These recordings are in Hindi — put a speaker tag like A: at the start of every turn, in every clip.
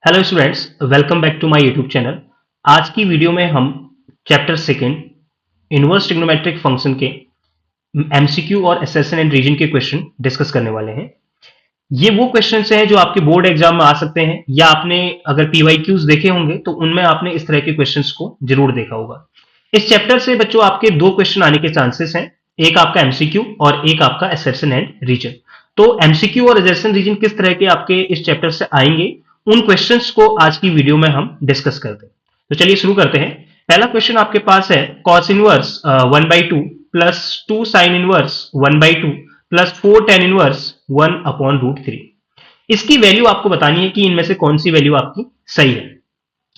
A: Hello students, welcome back to my YouTube channel. आज की वीडियो में हम chapter second inverse trigonometric function के एमसीक्यू और एसेशन एंड रीजन के क्वेश्चन डिस्कस करने वाले हैं। ये वो क्वेश्चंस हैं जो आपके बोर्ड एग्जाम में आ सकते हैं, या आपने अगर पीवाईक्यूज देखे होंगे तो उनमें आपने इस तरह के क्वेश्चंस को जरूर देखा होगा। इस चैप्टर से बच्चों आपके दो क्वेश्चन आने के चांसेस हैं, एक आपका एमसीक्यू और एक आपका एसेशन एंड रीजन। तो एमसीक्यू और एसेशन रीजन किस तरह के आपके इस चैप्टर से आएंगे, उन क्वेश्चंस को आज की वीडियो में हम डिस्कस करते हैं। तो चलिए शुरू करते हैं। पहला क्वेश्चन आपके पास है cos inverse 1/2 plus 2 sin inverse 1/2 plus 4 tan inverse 1/√3। इसकी वैल्यू आपको बतानी है कि इनमें से कौन सी वैल्यू आपकी सही है।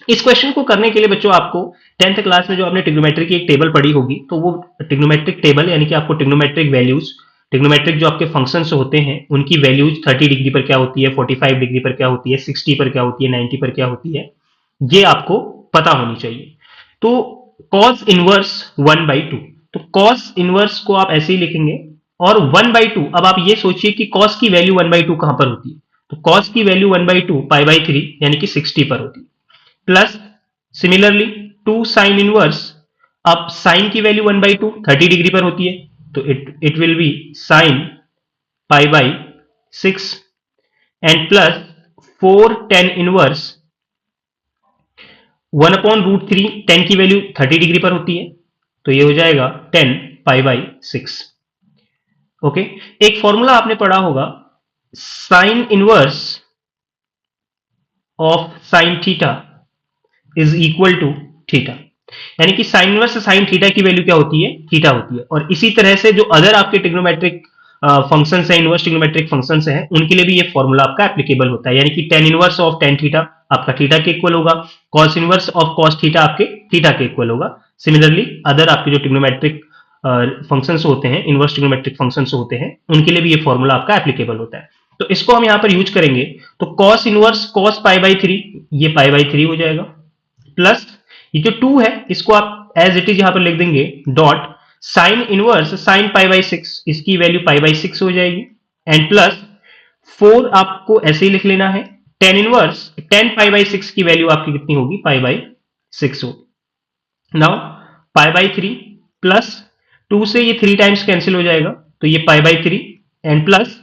A: इस क्वेश्चन को करने के लिए बच्चों आपको 10th क्लास में जो आपने ट्रिग्नोमेट्री की एक टेबल पढ़ी होगी, तो वो ट्रिग्नोमेट्रिक टेबल यानी कि आपको ट्रिग्नोमेट्रिक वैल्यूज, ट्रिग्नोमेट्रिक जो आपके फंक्शंस होते हैं उनकी वैल्यूज 30 डिग्री पर क्या होती है, 45 डिग्री पर क्या होती है, 60 पर क्या होती है, 90 पर क्या होती है, ये आपको पता होनी चाहिए। तो cos इनवर्स 1/2, तो cos इनवर्स को आप ऐसे ही लिखेंगे और 1/2। अब आप ये सोचिए कि cos की वैल्यू 1/2 कहां पर होती है, तो cos की वैल्यू 1/2 π/3 यानी कि 60 पर होती है। प्लस सिमिलरली 2 sin इनवर्स, अब sin की वैल्यू 1/2 30 डिग्री पर होती है, तो it will be sin π/6 and plus 4 tan inverse 1/√3, 10 की वैल्यू 30 डिग्री पर होती है, तो ये हो जाएगा 10 π/6। ओके, एक फॉर्मूला आपने पढ़ा होगा, sine inverse of sine theta is equal to theta, यानी कि साइन इनवर्स साइन थीटा की वैल्यू क्या होती है, थीटा होती है। और इसी तरह से जो अदर आपके ट्रिग्नोमेट्रिक फंक्शंस हैं, इनवर्स ट्रिग्नोमेट्रिक फंक्शंस हैं, उनके लिए भी ये फॉर्मूला आपका एप्लीकेबल होता है, यानी कि tan inverse of tan theta आपका थीटा के इक्वल होगा, cos inverse of cos theta आपके थीटा के इक्वल होगा। सिमिलरली अदर आपके जो ट्रिग्नोमेट्रिक फंक्शंस होते हैं, इनवर्स ट्रिग्नोमेट्रिक फंक्शंस होते हैं, उनके लिए भी ये फॉर्मूला आपका एप्लीकेबल होता है। तो इसको हम यहां पर यूज करेंगे, तो cos इनवर्स cos π/3, ये π/3 हो जाएगा, प्लस ये जो 2 है इसको आप एज इट इज यहां पर लिख देंगे, डॉट साइन इनवर्स साइन π/6, इसकी वैल्यू π/6 हो जाएगी, एंड प्लस 4 आपको ऐसे ही लिख लेना है, tan इनवर्स tan π/6 की वैल्यू आपकी कितनी होगी, π/6 होगी। नाउ π/3 प्लस 2 से ये 3 टाइम्स कैंसिल हो जाएगा, तो ये π/3 एंड प्लस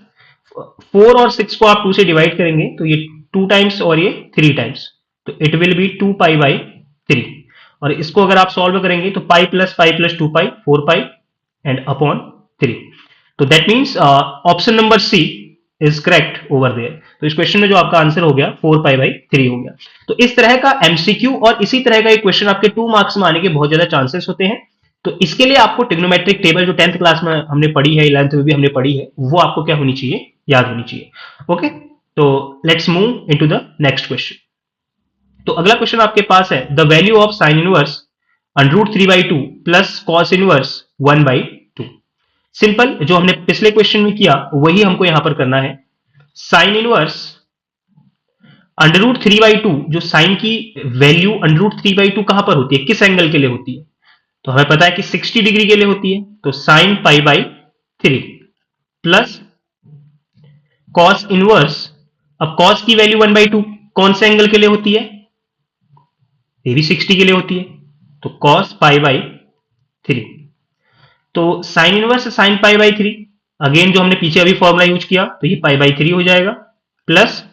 A: 4 और 6 को आप 2 से डिवाइड करेंगे तो ये 2 टाइम्स और ये 3 टाइम्स, तो इट विल बी 2π/3। और इसको अगर आप सॉल्व करेंगे तो पाई प्लस 2π 4π एंड अपॉन 3। तो that means option number C is correct over there. तो इस क्वेश्चन में जो आपका आंसर हो गया 4π/3 हो गया। तो इस तरह का एमसीक्यू और इसी तरह का एक क्वेश्चन आपके 2 मार्क्स में आने के बहुत ज्यादा चांसेस होते हैं। तो इसके लिए आपको ट्रिग्नोमेट्रिक टेबल जो 10th क्लास में हमने पढ़ी है, 11th में भी हमने पढ़ी है, वो आपको क्या होनी चाहिए, याद होनी चाहिए। ओके, तो let's move into the next question. तो अगला क्वेश्चन आपके पास है, the value of sine inverse √3/2 plus cos inverse 1/2। Simple, जो हमने पिछले क्वेश्चन में किया वही हमको यहां पर करना है। साइन इनवर्स √3/2, जो साइन की वैल्यू √3/2 कहां पर होती है, किस एंगल के लिए होती है, तो हमें पता है कि 60 डिग्री के लिए होती है, तो साइन π/3 प्लस cos इनवर्स, अब cos की वैल्यू 1/2 कौन से एंगल के लिए होती है, ये भी 60 के लिए होती है, तो cos π/3। तो साइन इनवर्स साइन π/3, अगेन जो हमने पीछे अभी फॉर्मूला यूज किया, तो ये π/3 हो जाएगा, प्लस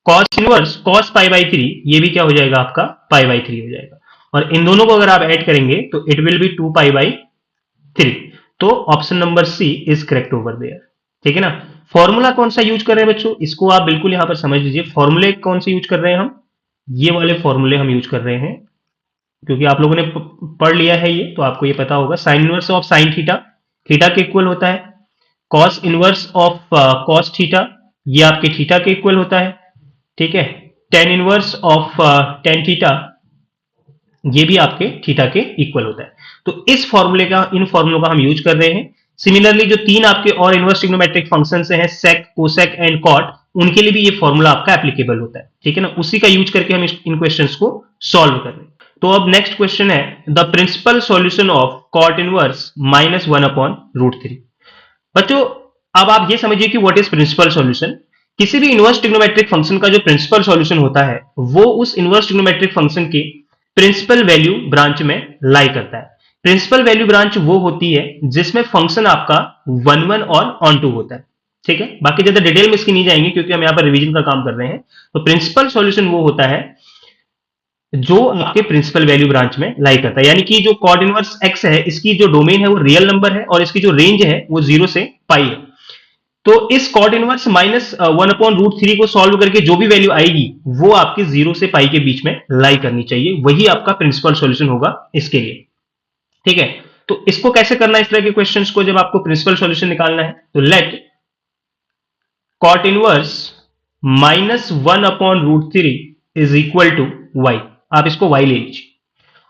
A: cos इनवर्स cos π/3, ये भी क्या हो जाएगा आपका π/3 हो जाएगा। और इन दोनों को अगर आप ऐड करेंगे तो इट विल बी 2π/3। तो option number C is correct over there. ठीक है ना। फॉर्मूला कौन सा यूज कर रहे हैं बच्चों, इसको आप बिल्कुल यहां पर समझ लीजिए। फॉर्मूले कौन से यूज कर रहे हैं हम, ये वाले फॉर्मूले हम यूज कर रहे हैं, क्योंकि आप लोगों ने पढ़ लिया है ये, तो आपको ये पता होगा। Sine inverse of sine theta, theta के इक्वल होता है। Cos inverse of cos theta, ये आपके थीटा के इक्वल होता है। ठीक है। Ten inverse of tan theta, ये भी आपके थीटा के इक्वल होता है। तो इस फॉर्मूले का, इन फॉर्मूलों का हम यूज कर रहे हैं। सिमिलरली जो 3 आपके और इनवर्स ट्रिग्नोमेट्रिक फंक्शंस हैं, सेक, कोसेक एंड कॉट, उनके लिए भी ये फॉर्मूला आपका एप्लीकेबल होता है। ठीक है ना, उसी का यूज करके हम इन क्वेश्चंस को सॉल्व कर रहे हैं। तो अब नेक्स्ट क्वेश्चन है, the principal solution of cot inverse -1/√3। बच्चों अब आप ये समझिए कि व्हाट इज प्रिंसिपल सॉल्यूशन। किसी भी इनवर्स ट्रिग्नोमेट्रिक फंक्शन का जो प्रिंसिपल सॉल्यूशन होता है वो उस इनवर्स ट्रिग्नोमेट्रिक फंक्शन के प्रिंसिपल वैल्यू ब्रांच में लाई करता है। प्रिंसिपल वैल्यू ब्रांच वो होती है जिसमें फंक्शन आपका 1 1 और ऑन टू होता है। ठीक है, बाकी ज्यादा डिटेल में इसकी नहीं जाएंगे क्योंकि हम यहां पर रिवीजन का काम कर रहे हैं। तो प्रिंसिपल सॉल्यूशन वो होता है जो आपके प्रिंसिपल वैल्यू ब्रांच में लाई करता है, यानी कि जो कॉर्ड इनवर्स एक्स है इसकी जो डोमेन है वो रियल नंबर है और इसकी जो रेंज है वो 0 से पाई है। तो इस कॉट इनवर्स -1/√3 को सॉल्व करके जो भी वैल्यू आएगी वो आपके 0 से पाई के बीच में लाई करनी चाहिए, वही आपका प्रिंसिपल सॉल्यूशन होगा इसके लिए। ठीक है, तो इसको कैसे करना है इस तरह के क्वेश्चंस को जब आपको प्रिंसिपल सॉल्यूशन निकालना है? तो let cot inverse -1/√3 is equal to y। आप इसको y ले लीजिए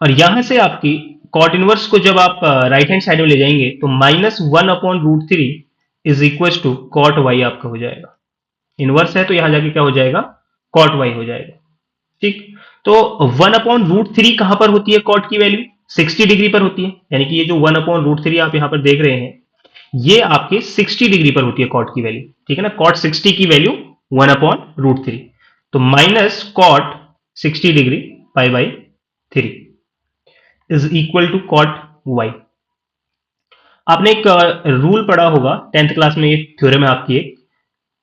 A: और यहां से आपकी कॉट इनवर्स को जब आप राइट हैंड साइड में ले जाएंगे तो -1/√3 is equal to cot y आपका हो जाएगा। इनवर्स है तो यहां जाके क्या हो जाएगा? कॉट वाई हो जाएगा। ठीक, तो 1/√3 कहां पर होती है? कॉट की वैल्यू 60 डिग्री पर होती है, यानी कि ये जो 1/√3 आप यहां पर देख रहे हैं ये आपके 60 डिग्री पर होती है कॉट की वैल्यू। ठीक है ना, कॉट 60 की वैल्यू 1/√3, तो minus cot 60 degree pi by 3 is equal to cot y. आपने एक रूल पढ़ा होगा 10th क्लास में, ये थ्योरम है आपकी एक,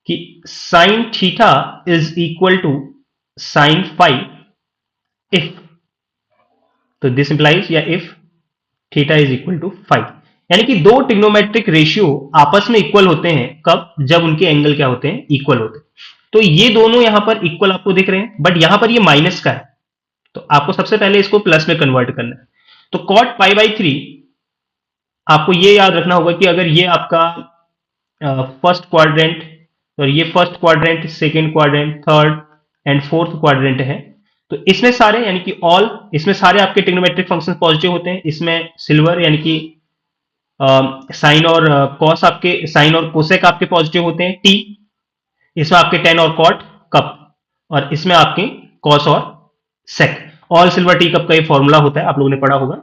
A: कि sine theta is equal to sine phi if, तो दिस इंप्लाइज या if theta is equal to phi, यानी कि दो ट्रिग्नोमेट्रिक रेशियो आपस में इक्वल होते हैं कब? जब उनके एंगल क्या होते हैं? इक्वल होते हैं। तो ये दोनों यहां पर इक्वल आपको दिख रहे हैं, बट यहां पर ये माइनस का है, तो आपको सबसे पहले इसको प्लस में कन्वर्ट करना है। तो कॉट पाई बाई 3 आपको ये याद रखना होगा कि अगर ये आपका फर्स्ट क्वाड्रेंट और ये first quadrant, second quadrant, third and fourth quadrant है, तो इसमें सारे यानी कि ऑल, इसमें सारे आपके ट्रिग्नोमेट्रिक फंक्शन पॉजिटिव होते हैं। इसमें सिल्वर यानी कि साइन और कॉस आपके, साइन और कोसेक आपके पॉजिटिव होते हैं। टी, इसमें आपके टेन और कॉट कप, और इसमें आपके कॉस और सेक। ऑल सिल्वर टी कप का ये फॉर्मूला होता है, आप लोगों ने पढ़ा होगा।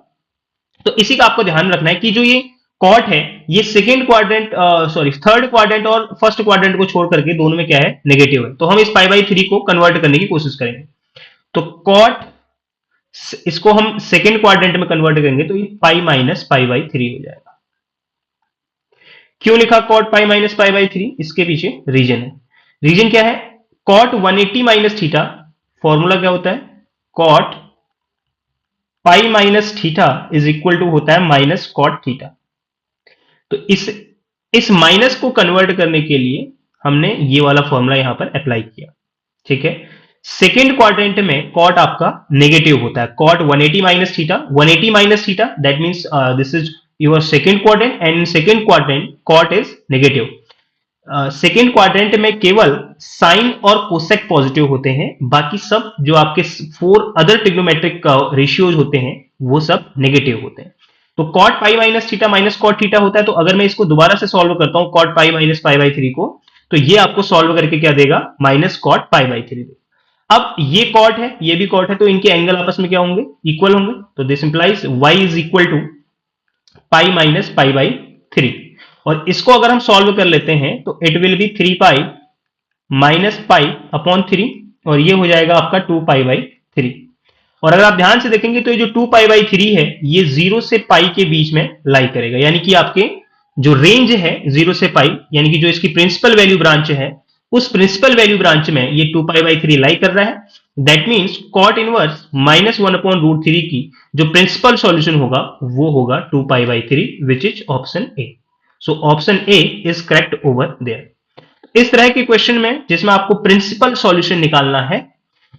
A: तो इसी का आपको ध्यान रखना है कि जो ये कॉट है ये second quadrant, sorry third quadrant और फर्स्ट क्वाड्रेंट को छोड़ करके दोनों में क्या है? नेगेटिव है। तो हम इस पाई बाई 3 को कन्वर्ट करने की कोशिश करेंगे। तो कॉट, इसको हम सेकेंड क्वाड्रेंट में कन्वर्ट करेंगे तो ये पाई माइनस पाई बाई 3 हो जाएगा। क्यों लिखा cot pi minus pi by 3? इसके पीछे रीजन है। रीजन क्या है? कॉट 180 माइनस थीटा, फॉर्मूला क्या होता है? Cot pi minus theta is equal to होता है माइनस कॉट थीटा। तो इस माइनस को कन्वर्ट करने के लिए हमने ये वाला फॉर्मूला यहां पर अप्लाई किया। ठीक है, सेकेंड क्वाड्रेंट में कॉट आपका नेगेटिव होता है। Cot 180 minus theta, 180 minus theta, that means this is your second quadrant, and in second quadrant cot is negative. Second quadrant में केवल साइन और कोसेक पॉजिटिव होते हैं, बाकी सब जो आपके 4 अदर ट्रिग्नोमेट्रिक रेशियोज होते हैं वो सब नेगेटिव होते हैं। तो cot pi minus theta minus cot theta होता है। तो अगर मैं इसको दोबारा से सॉल्व करता हूं cot pi minus pi by 3 को, तो ये आपको सॉल्व करके क्या देगा? माइनस कॉट पाई बाई 3 देगा। अब ये कॉट है, ये भी कॉट है, तो इनके एंगल आपस में क्या होंगे? इक्वल होंगे। तो this implies y is equal to pi minus pi by 3, और इसको अगर हम सॉल्व कर लेते हैं तो it will B 3 pi minus pi upon 3, और ये हो जाएगा आपका 2 पाई बाई 3। और अगर आप ध्यान से देखेंगे तो ये जो 2 पाई बाई 3 है ये 0 से पाई के बीच में लाई करेगा, यानी कि आपके जो रेंज है 0 से पाई, यानी कि जो इसकी प्रिंसिपल वैल्यू ब्रांच है उस प्रिंसिपल वैल्यू ब्रांच में ये 2 पाई बाई 3 लाई कर रहा है। दैट मीन्स कॉट इनवर्स -1/√3 की जो प्रिंसिपल सॉल्यूशन होगा वो होगा 2 pi by 3, which is option A. So option A is correct over there. इस तरह के क्वेश्चन में जिसमें आपको प्रिंसिपल सॉल्यूशन निकालना है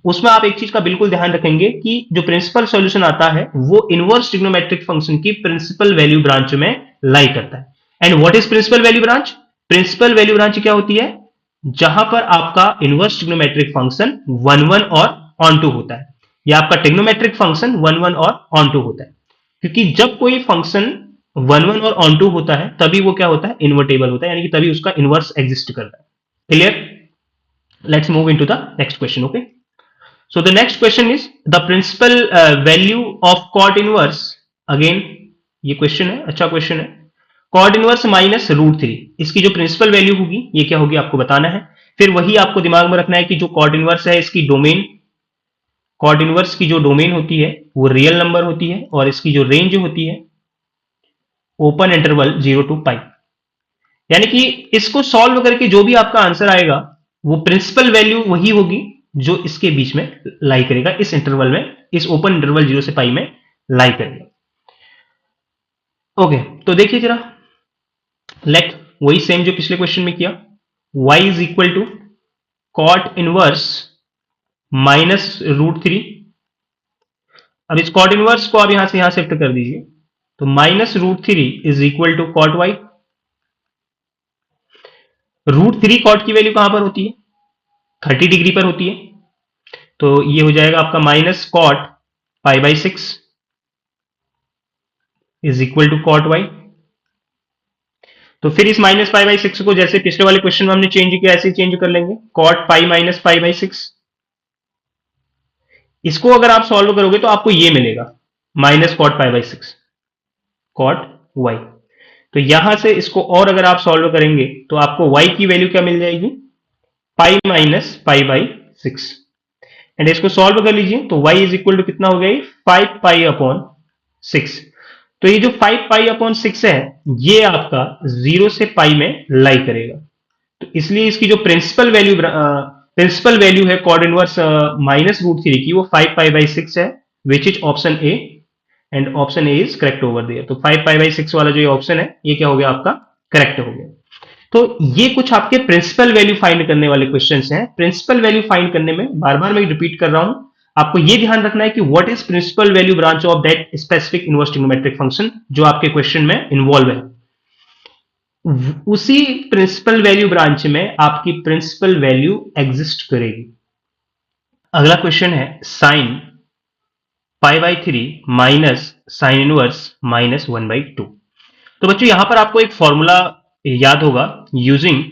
A: उसमें आप एक चीज का बिल्कुल ध्यान रखेंगे कि जो प्रिंसिपल सॉल्यूशन आता है वो इनवर्स ट्रिग्नोमेट्रिक फंक्शन की प्रिंसिपल वैल्यू ब्रांच में लाई करता है। And what is principal value branch? Principal value branch क्या होती है? जहां पर आपका इनवर्स ट्रिग्नोमेट्रिक फंक्शन 1 1 और ऑन टू होता है, या आपका ट्रिग्नोमेट्रिक फंक्शन 1 1 और ऑन टू होता है। क्योंकि जब कोई फंक्शन 1 1 और ऑन टू होता है तभी वो क्या होता है? इन्वर्टेबल होता है, यानी कि तभी उसका इनवर्स एग्जिस्ट करता है। Clear? Let's move into the next question. Okay, so the next question is the principal value of cot inverse, again ये क्वेश्चन है, अच्छा क्वेश्चन है। cot inverse -√3, इसकी जो प्रिंसिपल वैल्यू होगी ये क्या होगी आपको बताना है। फिर वही आपको दिमाग में रखना है कि जो कॉट इनवर्स है इसकी डोमेन, कॉट इनवर्स की जो डोमेन होती है वो रियल नंबर होती है और इसकी जो रेंज होती है ओपन इंटरवल 0 to π। यानी कि इसको सॉल्व करके जो भी आपका आंसर आएगा वो प्रिंसिपल वैल्यू वही होगी जो इसके बीच में लाई करेगा, इस इंटरवल में, इस ओपन इंटरवल 0 से π में लाई करेगा। ओके, तो देखिए जरा, लेट वही सेम जो पिछले क्वेश्चन में किया, y is equal to cot inverse -√3। अब इस कॉट इनवर्स को आप यहां से यहां शिफ्ट कर दीजिए, तो -√3 is equal to cot y। √3 cot की वैल्यू कहां पर होती है? 30 डिग्री पर होती है, तो ये हो जाएगा आपका minus cot π/6 is equal to cot y। तो फिर इस -π/6 को जैसे पिछले वाले क्वेश्चन में हमने चेंज किया ऐसे ही चेंज कर लेंगे, कॉट π माइनस π/6। इसको अगर आप सॉल्व करोगे तो आपको ये मिलेगा माइनस कॉट π/6 कॉट y। तो यहां से इसको और अगर आप सॉल्व करेंगे तो आपको y की वैल्यू क्या मिल जाएगी? π माइनस π/6। एंड इसको सॉल्व कर लीजिए तो y इज इक्वल टू कितना हो गया? 5π/6। तो ये जो 5π/6 है ये आपका 0 से π में लाई करेगा। तो इसलिए इसकी जो प्रिंसिपल वैल्यू है कॉड इनवर्स -√3 की वो 5π/6 है, which is option A, and option A is correct over there. तो 5π/6 वाला जो ये ऑप्शन है ये क्या हो गया आपका? करेक्ट हो गया। तो ये कुछ आपके प्रिंसिपल वैल्यू फाइंड करने वाले क्वेश्चंस हैं। प्रिंसिपल वैल्यू फाइंड करने में बार बार मैं रिपीट कर रहा हूं, आपको ये ध्यान रखना है कि what is principal value branch of that specific inverse trigonometric function जो आपके क्वेश्चन में इन्वॉल्व है। उसी प्रिंसिपल वैल्यू ब्रांच में आपकी प्रिंसिपल वैल्यू एग्जिस्ट करेगी। अगला क्वेश्चन है साइन π/3 माइनस साइन इनवर्स -1/2। तो बच्चों यहां पर आपको एक फॉर्मूला याद होगा, using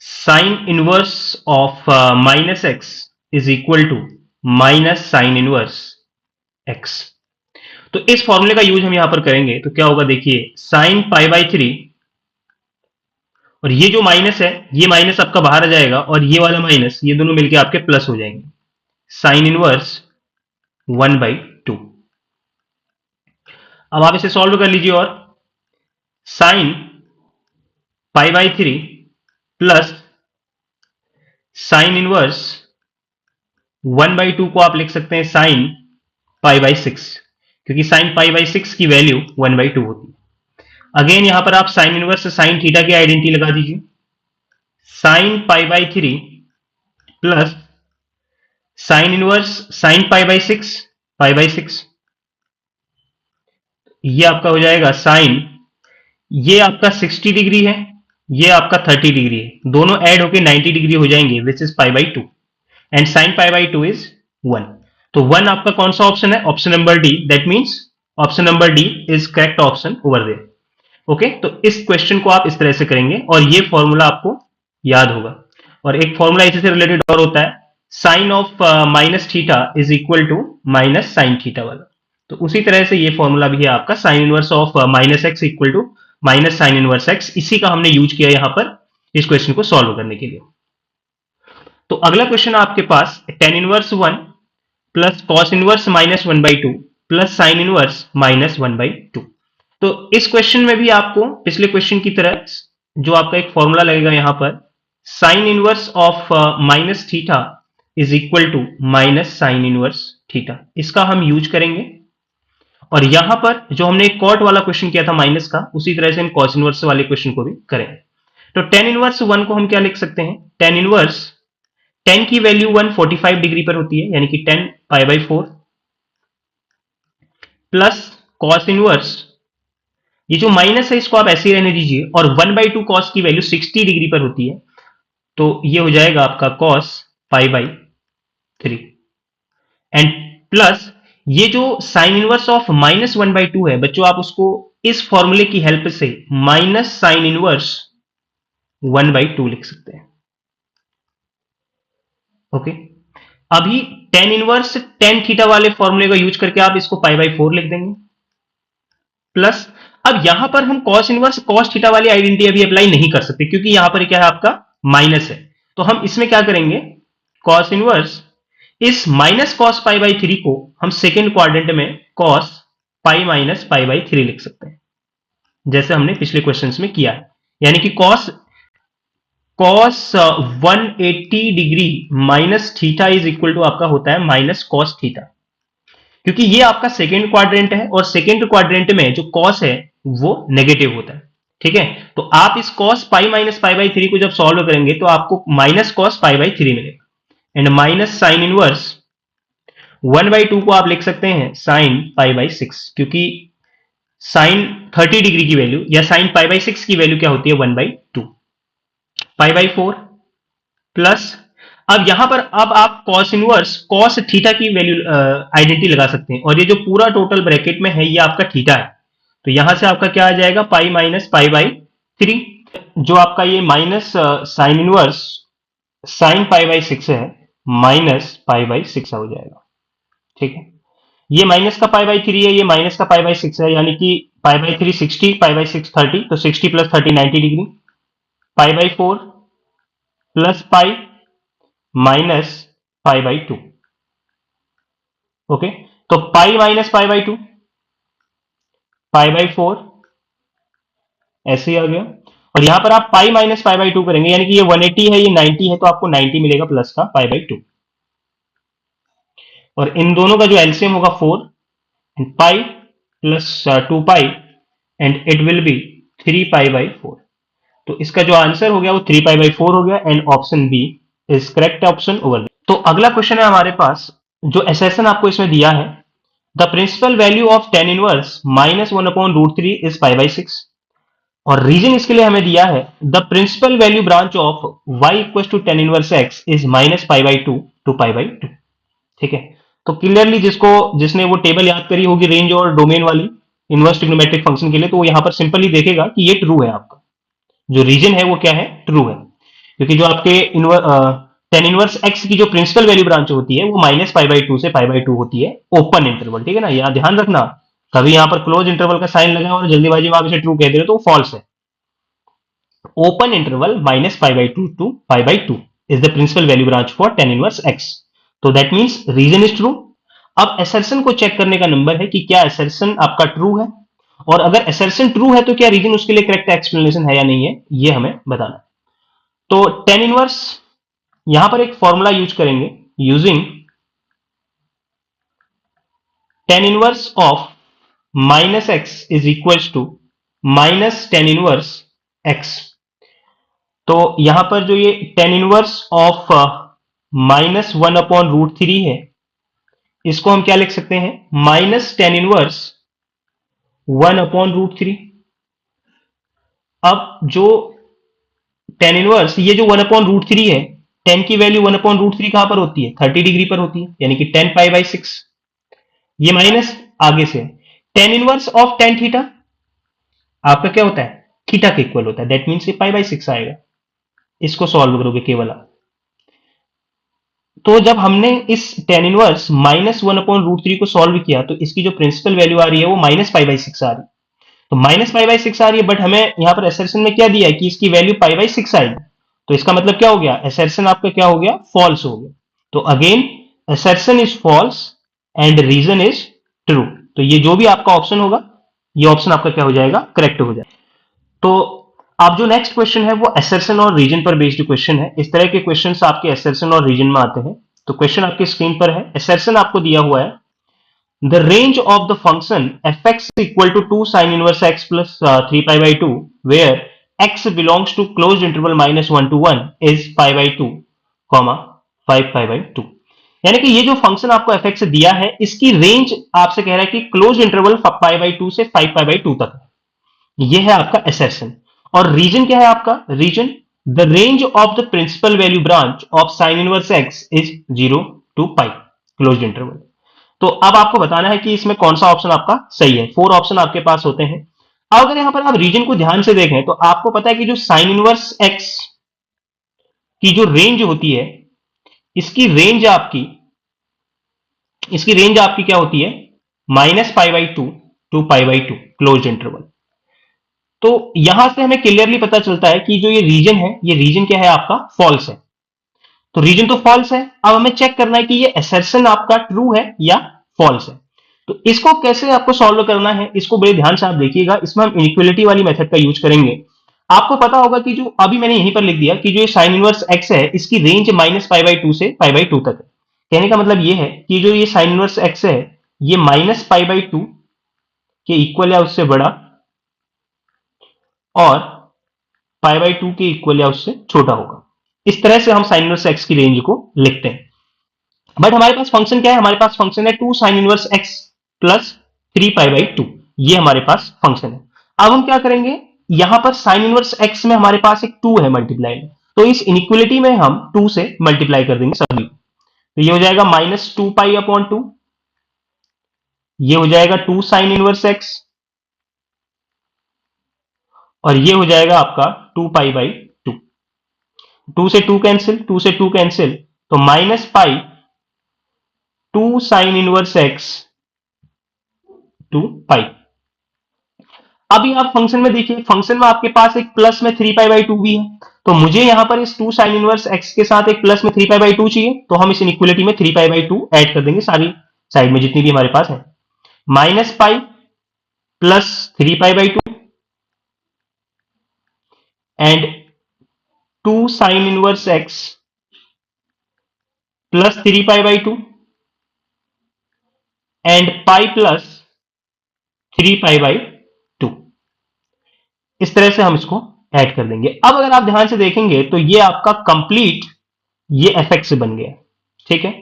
A: sine inverse of -x is equal to minus sine inverse x। तो इस फॉर्मूले का यूज हम यहां पर करेंगे तो क्या होगा? देखिए, साइन π/3 और ये जो माइनस है ये माइनस आपका बाहर आ जाएगा और ये वाला माइनस, ये दोनों मिलके आपके प्लस हो जाएंगे, साइन इनवर्स 1/2। अब आप इसे सॉल्व कर लीजिए, और साइन π/3 प्लस साइन इनवर्स 1/2 को आप लिख सकते हैं साइन π/6, क्योंकि साइन π/6 की वैल्यू 1/2 होती है। अगेन यहां पर आप साइन इनवर्स साइन थीटा की आइडेंटिटी लगा दीजिए, sine π/3 plus sine inverse sine π/6 ये आपका हो जाएगा साइन, ये आपका 60 डिग्री है, ये आपका 30 डिग्री है, दोनों ऐड होकर 90 डिग्री हो जाएंगे, which is π/2, and sine π/2 is 1। तो 1 आपका कौन सा ऑप्शन है? Option number D. That means option number D is correct option over there. Okay, तो इस क्वेश्चन को आप इस तरह से करेंगे और ये फॉर्मूला आपको याद होगा। और एक फॉर्मूला इसी से रिलेटेड और होता है, sine of minus theta is equal to minus sine theta वाला। तो उसी तरह से ये फॉर्मूला भी है आपका, sine inverse of -x equal to minus sine inverse x। इसी का हमने यूज किया यहां पर इस क्वेश्चन को सॉल्व करने के लिए। तो अगला क्वेश्चन आपके पास tan inverse 1 plus cos inverse -1/2 plus sine inverse -1/2। तो इस क्वेश्चन में भी आपको पिछले क्वेश्चन की तरह जो आपका एक फॉर्मूला लगेगा यहां पर, sine inverse of minus theta is equal to minus sine inverse theta, इसका हम यूज करेंगे। और यहां पर जो हमने एक कॉट वाला क्वेश्चन किया था माइनस का, उसी तरह से हम कॉस इनवर्स वाले क्वेश्चन को भी करेंगे। तो टेन इनवर्स 1 को हम क्या लिख सकते हैं? टेन इनवर्स, 10 की वैल्यू 145 डिग्री पर होती है, यानी कि 10 π/4 प्लस कॉस इनवर्स, ये जो माइनस है इसको आप ऐसे ही रहने दीजिए, और 1/2 कॉस की वैल्यू 60 डिग्री पर होती है, तो ये हो जाएगा आपका कॉस π/3, एंड प्लस ये जो साइन इनवर्स ऑफ -1/2 है बच्चों, आप उसको इस फॉर्मूले की हेल्प से माइनस साइन इनवर्स 1/2 लिख सकते हैं। ओके, अभी टेन इनवर्स टेन थीटा वाले फॉर्मूले का यूज करके आप इसको π/4 लिख देंगे, प्लस अब यहां पर हम कॉस इनवर्स कॉस थीटा वाली आइडेंटिटी अभी अप्लाई नहीं कर सकते, क्योंकि यहां पर क्या है आपका माइनस है। तो हम इसमें क्या करेंगे, कॉस इनवर्स इस minus cos pi by three को हम सेकेंड क्वाड्रेंट में cos pi minus pi by three लिख सकते हैं, जैसे हमने पिछले क्वेश्चंस में किया है। यानी कि cos cos 180 degree minus theta is equal to आपका होता है माइनस कॉस थीटा, क्योंकि ये आपका सेकेंड क्वाड्रेंट है और सेकेंड क्वाड्रेंट में जो कॉस है वो नेगेटिव होता है। ठीक है, तो आप इस cos pi minus pi by three को जब सॉल्व करेंगे तो आपको minus cos pi by three मिलेगा, एंड माइनस साइन इनवर्स 1/2 को आप लिख सकते हैं साइन पाई बाई सिक्स, क्योंकि साइन 30 डिग्री की वैल्यू या साइन पाई बाई सिक्स की वैल्यू क्या होती है 1/2 पाई बाई फोर प्लस, अब यहां पर अब आप कॉस इनवर्स कॉस थीटा की वैल्यू आइडेंटिटी लगा सकते हैं, और ये जो पूरा टोटल ब्रैकेट में है ये आपका थीटा है, तो यहां से आपका क्या आ जाएगा पाई माइनस पाई बाई थ्री, जो आपका ये minus sine inverse sine pi by six है माइनस पाई बाई सिक्स हो जाएगा। ठीक है, ये माइनस का पाई बाई थ्री है, ये माइनस का पाई बाई सिक्स है, यानी कि pi by three 60 pi by six 30, तो 60 plus 30 90 degree, pi by four plus pi minus pi by two. Okay, तो pi minus pi by two pi by four ऐसे ही आ गया, और यहां पर आप pi minus pi by two करेंगे, यानी कि ये 180 है ये 90 है, तो आपको 90 मिलेगा प्लस का पाई बाई टू, और इन दोनों का जो एलसीएम होगा 4 and pi plus 2 pi and it will B 3 pi by 4। तो इसका जो आंसर हो गया वो 3 पाई बाई 4 हो गया, and option B is correct option over. तो अगला क्वेश्चन है हमारे पास, जो एसेसन आपको इसमें दिया है, the principal value of tan inverse minus one upon root three is pi by six, और रीजन इसके लिए हमें दिया है the principal value branch of y equal to tan inverse x is minus pi by two to pi by two. ठीक है, तो क्लियरली जिसने वो टेबल याद करी होगी रेंज और डोमेन वाली इनवर्स ट्रिग्नोमेट्रिक फंक्शन के लिए, तो वो यहां पर सिंपली देखेगा कि ये ट्रू है, आपका जो रीजन है वो क्या है, ट्रू है, क्योंकि जो आपके टेन इनवर्स एक्स की जो प्रिंसिपल वैल्यू ब्रांच होती है वो माइनस पाई बाई टू से पाई बाई टू होती है ओपन इंटरवल। ठीक है ना, यहाँ ध्यान रखना, कभी यहां पर क्लोज इंटरवल का साइन लगा और जल्दीबाजी में आप इसे ट्रू कह दे रहे हो तो फॉल्स है। Open interval minus pi by two to pi by two is the principal value branch for tan inverse x, तो that means reason is true. अब असर्शन को चेक करने का नंबर है कि क्या असर्शन आपका ट्रू है, और अगर असर्शन ट्रू है तो क्या रीजन उसके लिए करेक्ट एक्सप्लेनेशन है या नहीं है, ये हमें बताना। तो टेन इनवर्स यहां पर एक फॉर्मूला यूज करेंगे, using tan inverse of minus x is equal to minus tan inverse x. तो यहां पर जो ये tan inverse of minus one upon root three है, इसको हम क्या लिख सकते हैं, minus tan inverse one upon root three. अब जो टेन इनवर्स ये जो वन अपॉन रूट थ्री है, टेन की वैल्यू वन अपॉन रूट थ्री कहां पर होती है, 30 डिग्री पर होती है, यानी कि 10 पाई बाई सिक्स, ये माइनस आगे से ten inverse of tan theta आपका क्या होता है, थीटा के इक्वल होता है, दैट मीन्स ये पाई बाई सिक्स आएगा। इसको सॉल्व करोगे केवल आप, तो जब हमने इस tan inverse minus one upon root three को सॉल्व किया तो इसकी जो प्रिंसिपल वैल्यू आ रही है वो माइनस पाई बाई सिक्स आ रही है, तो माइनस पाई बाई सिक्स आ रही है, बट हमें यहां पर असर्शन में क्या दिया है कि इसकी वैल्यू पाई बाई सिक्स आएगी, तो इसका मतलब क्या हो गया, असर्शन आपका क्या हो गया, फॉल्स हो गया। तो again assertion is false and reason is true, तो ये जो भी आपका ऑप्शन होगा ये ऑप्शन आपका क्या हो जाएगा, करेक्ट हो जाएगा। तो अब जो नेक्स्ट क्वेश्चन है वो असर्शन और रीजन पर बेस्ड क्वेश्चन है। इस तरह के क्वेश्चन आपके असर्शन और रीजन में आते हैं। तो क्वेश्चन आपकी स्क्रीन पर है, असर्शन आपको दिया हुआ है the range of the function fx equal to 2 sin inverse x plus 3 pi by two where x belongs to closed interval minus one to one is pi by two comma 5 pi by two. यानी कि ये जो फंक्शन आपको fx दिया है इसकी रेंज आपसे कह रहा है कि close interval pi by to से 5 पाई बाई टू तक, ये है आपका असर्शन। और रीजन क्या है आपका, reason the range of the principal value branch of sine inverse x is 0 to pi closed interval. तो अब आपको बताना है कि इसमें कौन सा ऑप्शन आपका सही है। 4 ऑप्शन आपके पास होते हैं। अब अगर यहां पर आप रीजन को ध्यान से देखें तो आपको पता है कि जो साइन इनवर्स एक्स की जो रेंज होती है इसकी रेंज आपकी क्या होती है, minus pi by two to pi by two closed interval. तो यहां से हमें क्लियरली पता चलता है कि जो ये रीजन है, ये रीजन क्या है आपका, फॉल्स है। तो रीजन तो फॉल्स है, अब हमें चेक करना है कि ये असर्शन आपका ट्रू है या फॉल्स है। तो इसको कैसे आपको सॉल्व करना है, इसको बड़े ध्यान से आप देखिएगा। इसमें हम इनइक्वलिटी वाली मेथड का यूज करेंगे। आपको पता होगा कि जो अभी मैंने यहीं पर लिख दिया कि जो ये साइन इनवर्स एक्स है, इसकी रेंज -π/2 से π/2 तक है। कहने का मतलब ये है कि जो ये साइन इनवर्स एक्स है, ये -π/2 के इक्वल या उससे बड़ा और π/2 के इक्वल या उससे छोटा होगा। इस तरह से हम साइन इनवर्स एक्स की रेंज को लिखते हैं। बट हमारे पास फंक्शन क्या है, हमारे पास फंक्शन है 2 साइन इनवर्स एक्स प्लस 3π/2। ये हमारे पास फंक्शन है। अब हम क्या करेंगे, यहां पर साइन इनवर्स एक्स में हमारे पास एक 2 है मल्टीप्लाई में, तो इस इनइक्वलिटी में हम 2 से मल्टीप्लाई कर देंगे सभी। तो ये हो जाएगा -2π/2, ये हो जाएगा 2 साइन इनवर्स एक्स, और ये हो जाएगा आपका 2π/2। 2 से 2 कैंसिल, 2 से 2 कैंसिल, तो -π 2 साइन इनवर्स एक्स 2π। अभी आप फंक्शन में देखिए, फंक्शन में आपके पास एक प्लस में 3π/2 भी है, तो मुझे यहां पर इस 2 साइन इनवर्स एक्स के साथ एक प्लस में 3π/2 चाहिए, तो हम इस इनइक्वलिटी में 3π/2 ऐड कर देंगे सारी साइड में जितनी भी हमारे पास है। -π plus 3π/2 and 2 sine inverse x plus 3π/2 and pi plus 3π/2। इस तरह से हम इसको ऐड कर देंगे। अब अगर आप ध्यान से देखेंगे तो ये आपका कंप्लीट ये fx बन गया। ठीक है,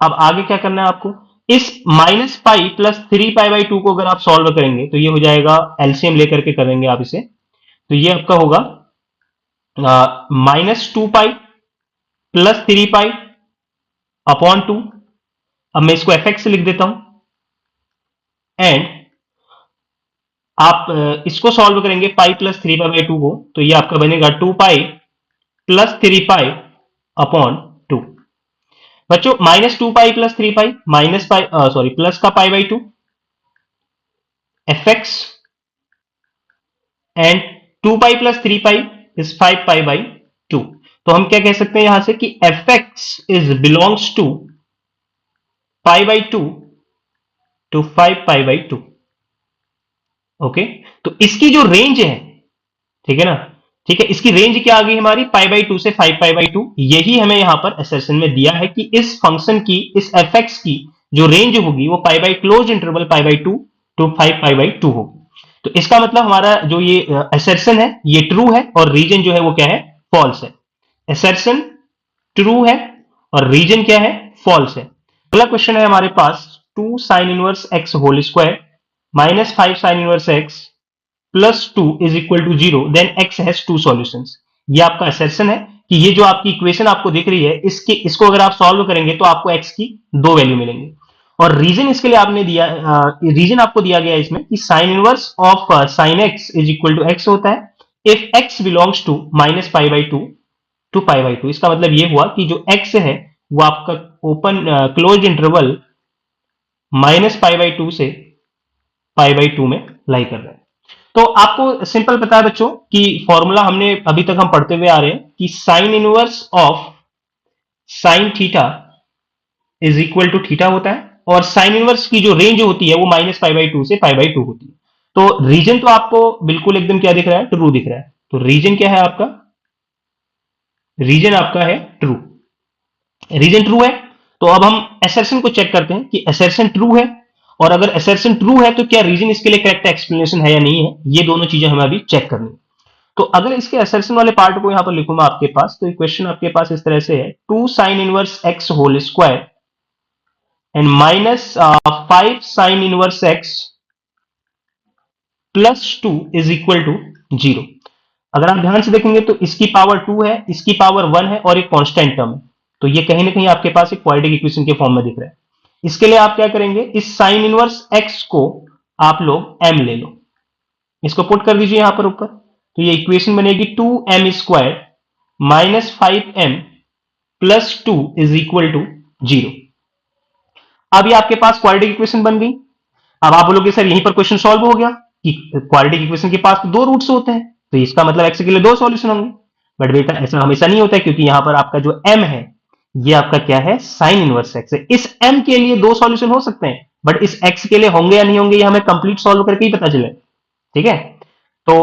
A: अब आगे क्या करना है आपको, इस -π प्लस 3π/2 को अगर आप सॉल्व करेंगे तो ये हो जाएगा, एलसीएम लेकर के करेंगे आप इसे, तो ये आपका होगा -2π प्लस 3π/2। अब मैं इसको fx लिख देता हूं, एंड आप इसको सॉल्व करेंगे पाई प्लस 3π/2 को, तो ये आपका बनेगा 2π प्लस 3π/2। बच्चों -2π plus 3π minus pi, sorry plus का π/2 fx एंड 2π प्लस 3π इज 5π/2। तो हम क्या कह सकते हैं यहां से कि fx is belongs to π/2 to 5π/2। Okay, तो इसकी जो रेंज है, ठीक है ना, ठीक है, इसकी रेंज क्या आ गई हमारी, π/2 से 5π/2। यही हमें यहां पर असर्शन में दिया है कि इस फंक्शन की, इस fx की जो रेंज होगी वो क्लोज इंटरवल π/2 टू 5π/2 होगी। तो इसका मतलब हमारा जो ये असर्शन है ये ट्रू है, और रीजन जो है वो क्या है, फॉल्स है। असर्शन ट्रू है और रीजन क्या है, फॉल्स है। अगला क्वेश्चन है हमारे पास 2 sine inverse x whole square -5 sine inverse x plus 2 is equal to 0, then x has 2 solutions. ये आपका असर्शन है कि ये जो आपकी इक्वेशन आपको दिख रही है, इसको अगर आप सॉल्व करेंगे तो आपको एक्स की 2 वैल्यू मिलेंगे। और रीजन इसके लिए आपने दिया, रीजन आपको दिया गया है इसमें कि sine inverse of sine x is equal to x होता है if x belongs to -π/2 to π/2। इसका मतलब ये हुआ कि जो एक्स है वो आपका ओपन क्लोज इंटरवल -π/2 से π/2 में लाई कर रहे हैं। तो आपको सिंपल पता है बच्चों कि फॉर्मूला हमने अभी तक हम पढ़ते हुए आ रहे हैं कि sine inverse of sine theta is equal to theta होता है, और साइन इनवर्स की जो रेंज होती है वो -π/2 से π/2 होती है। तो रीजन तो आपको बिल्कुल एकदम क्या दिख रहा है, ट्रू दिख रहा है। तो रीजन क्या है आपका, रीजन आपका है ट्रू। रीजन ट्रू है, तो अब हम असर्शन को चेक करते हैं कि असर्शन ट्रू है, और अगर असर्शन ट्रू है तो क्या रीजन इसके लिए करेक्ट एक्सप्लेनेशन है या नहीं है, ये दोनों चीजें हमें अभी चेक करनी है। तो अगर इसके असर्शन वाले पार्ट को यहां पर लिखूं मैं आपके पास, तो इक्वेशन आपके पास इस तरह से है 2 sine inverse x whole square and -5 sine inverse x plus 2 is equal to 0। अगर आप ध्यान से देखेंगे तो इसकी पावर 2 है, इसकी पावर 1 है, और एक कांस्टेंट टर्म है, तो ये कहीं ना कहीं आपके पास एक क्वाड्रेटिक इक्वेशन के फॉर्म में दिख रहा है। इसके लिए आप क्या करेंगे, इस साइन इनवर्स एक्स को आप लोग m ले लो, इसको पुट कर दीजिए यहां पर ऊपर, तो ये इक्वेशन बनेगी 2m square -5m plus 2 is equal to 0। अब ये आपके पास क्वाड्रेटिक इक्वेशन बन गई। अब आप बोलोगे सर यहीं पर क्वेश्चन सॉल्व हो गया, क्वाड्रेटिक इक्वेशन के पास तो दो रूट्स होते हैं, तो इसका मतलब x के लिए दो सॉल्यूशन होंगे। बट बेटा ऐसा हमेशा नहीं होता है, क्योंकि यहां पर आपका जो m है ये आपका क्या है, साइन इनवर्स x है। इस m के लिए दो सॉल्यूशन हो सकते हैं, बट इस x के लिए होंगे या नहीं होंगे ये हमें कंप्लीट सॉल्व करके ही पता चले। ठीक है, तो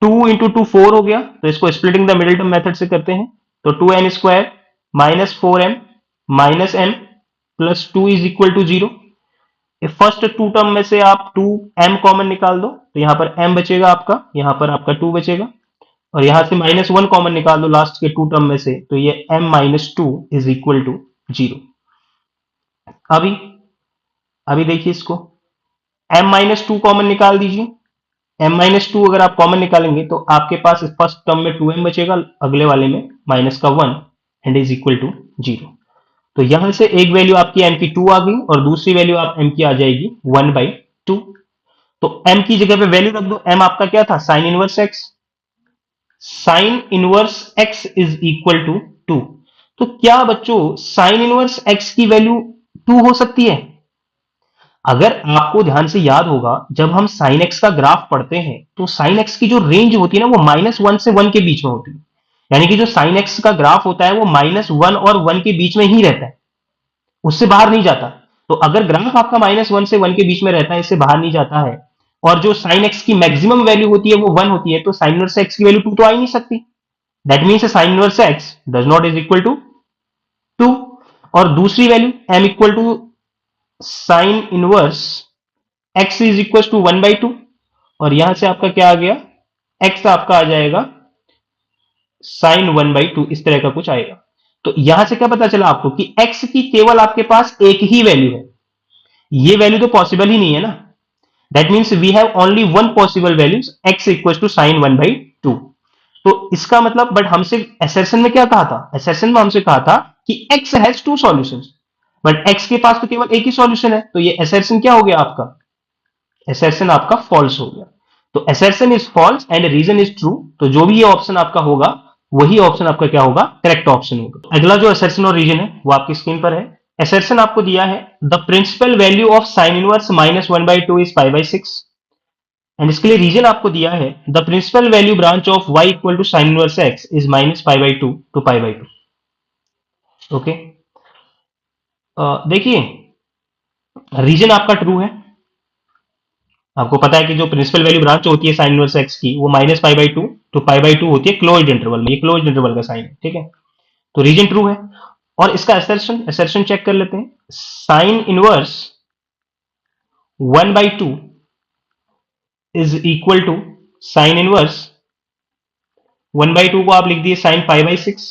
A: 2 इंटू 2 4 हो गया, तो इसको splitting the middle term method से करते हैं। तो 2n square minus 4m minus m plus 2 is equal to 0। First two term में से आप 2m कॉमन निकाल दो, तो यहां पर m बचेगा आपका, यहां पर आपका 2 बचेगा, और यहां से -1 कॉमन निकाल दो लास्ट के टू टर्म में से, तो ये m minus 2 is equal to 0। अभी अभी देखिए इसको, m माइनस 2 कॉमन निकाल दीजिए। m माइनस 2 अगर आप कॉमन निकालेंगे तो आपके पास फर्स्ट टर्म में 2m बचेगा, अगले वाले में माइनस का 1 एंड इज इक्वल टू 0। तो यहां से एक वैल्यू आपकी m की 2 आ गई, और दूसरी वैल्यू आप m की आ जाएगी 1/2। तो m की जगह पे वैल्यू रख दो, m आपका क्या था, sine inverse x। Sine inverse x is equal to 2। तो क्या बच्चों साइन इनवर्स x की वैल्यू 2 हो सकती है? अगर आपको ध्यान से याद होगा, जब हम साइन x का ग्राफ पढ़ते हैं तो साइन x की जो रेंज होती है ना वो -1 से 1 के बीच में होती है। यानी कि जो साइन x का ग्राफ होता है वो -1 और 1 के बीच में ही रहता है, उससे बाहर नहीं जाता। तो अगर ग्राफ आपका -1 से 1 के बीच में रहता है, इससे बाहर नहीं जाता है, और जो साइन x की मैक्सिमम वैल्यू होती है वो 1 होती है, तो साइन इनवर्स x की वैल्यू 2 तो आ ही नहीं सकती। That means sine inverse x does not is equal to 2। और दूसरी value m equal to sine inverse x is equal to 1/2, और यहां से आपका क्या आ गया, x आपका आ जाएगा साइन 1/2, इस तरह का कुछ आएगा। तो यहां से क्या पता चला आपको कि x की केवल आपके पास एक ही वैल्यू है, ये वैल्यू तो पॉसिबल ही नहीं है ना। That means we have only one possible value, x equal to sine 1/2। तो इसका मतलब, बट हमसे असर्शन में क्या कहा था, असर्शन में हमसे कहा था कि x has two solutions, but x के पास तो केवल एक ही सॉल्यूशन है, तो ये असर्शन क्या हो गया आपका, असर्शन आपका फॉल्स हो गया। तो assertion is false and reason is true, तो जो भी ये ऑप्शन आपका होगा वही ऑप्शन आपका क्या होगा, करेक्ट ऑप्शन होगा। अगला जो असर्शन और रीजन है वो आपकी स्क्रीन पर है। असर्शन आपको दिया है, the principal value of sine inverse -1/2 is π/6, and इसके लिए रीजन आपको दिया है, the principal value branch of y equal to sine inverse x is -π/2 to π/2। Okay, देखिए रीजन आपका ट्रू है, आपको पता है कि जो प्रिंसिपल वैल्यू ब्रांच होती है साइन इनवर्स x की वो -π/2 टू π/2 होती है क्लोज्ड इंटरवल में, ये क्लोज्ड इंटरवल का साइन है। ठीक है, तो रीजन ट्रू है। और इसका असर्शन चेक कर लेते हैं, sine inverse 1/2 is equal to sine inverse 1/2 को आप लिख दिए साइन π/6,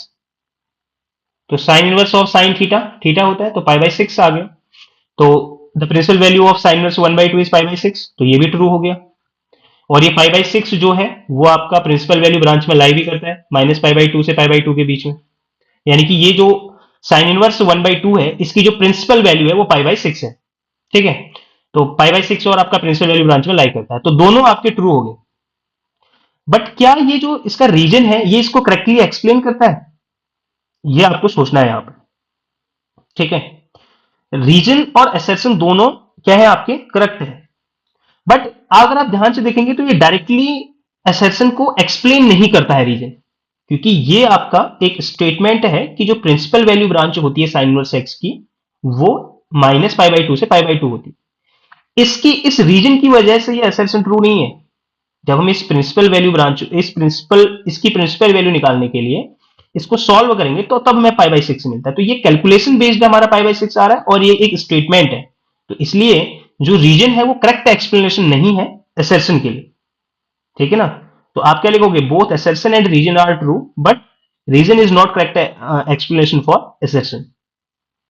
A: तो sine inverse of sine theta, theta होता है तो π/6 आ गया। तो the principal value of sine inverse 1/2 is π/6, तो ये भी ट्रू हो गया। और ये π/6 जो है वो आपका प्रिंसिपल वैल्यू ब्रांच में लाई भी करता है, -π/2 से π/2 के बीच में, यानी कि ये जो साइन इनवर्स 1/2 है इसकी जो प्रिंसिपल वैल्यू है वो π/6 है। ठीक है, तो π/6 और आपका प्रिंसिपल वैल्यू ब्रांच में लाई करता है, तो दोनों आपके ट्रू हो गए। बट क्या ये जो इसका रीजन है ये इसको करेक्टली एक्सप्लेन करता है, ये आपको सोचना है यहां पर। ठीक है, रीजन और असर्शन दोनों क्या है आपके, करेक्ट है। बट अगर आप ध्यान से देखेंगे तो ये डायरेक्टली असर्शन को एक्सप्लेन नहीं करता है रीजन, क्योंकि ये आपका एक स्टेटमेंट है कि जो प्रिंसिपल वैल्यू ब्रांच होती है साइन इनवर्स x की वो -π/2 से π/2 होती है। इसकी इस रीजन की वजह से ये असर्शन ट्रू नहीं है। जब हम इस प्रिंसिपल वैल्यू ब्रांच इसकी प्रिंसिपल वैल्यू निकालने के लिए इसको सॉल्व करेंगे तो तब हमें π/6 मिलता है, तो ये कैलकुलेशन बेस्ड हमारा π/6 आ रहा है और ये एक स्टेटमेंट है, तो इसलिए जो रीजन है वो करेक्ट एक्सप्लेनेशन नहीं है असर्शन के लिए। ठीक है ना, तो आप क्या लिखोगे, both assertion and reason are true but reason is not correct explanation for assertion.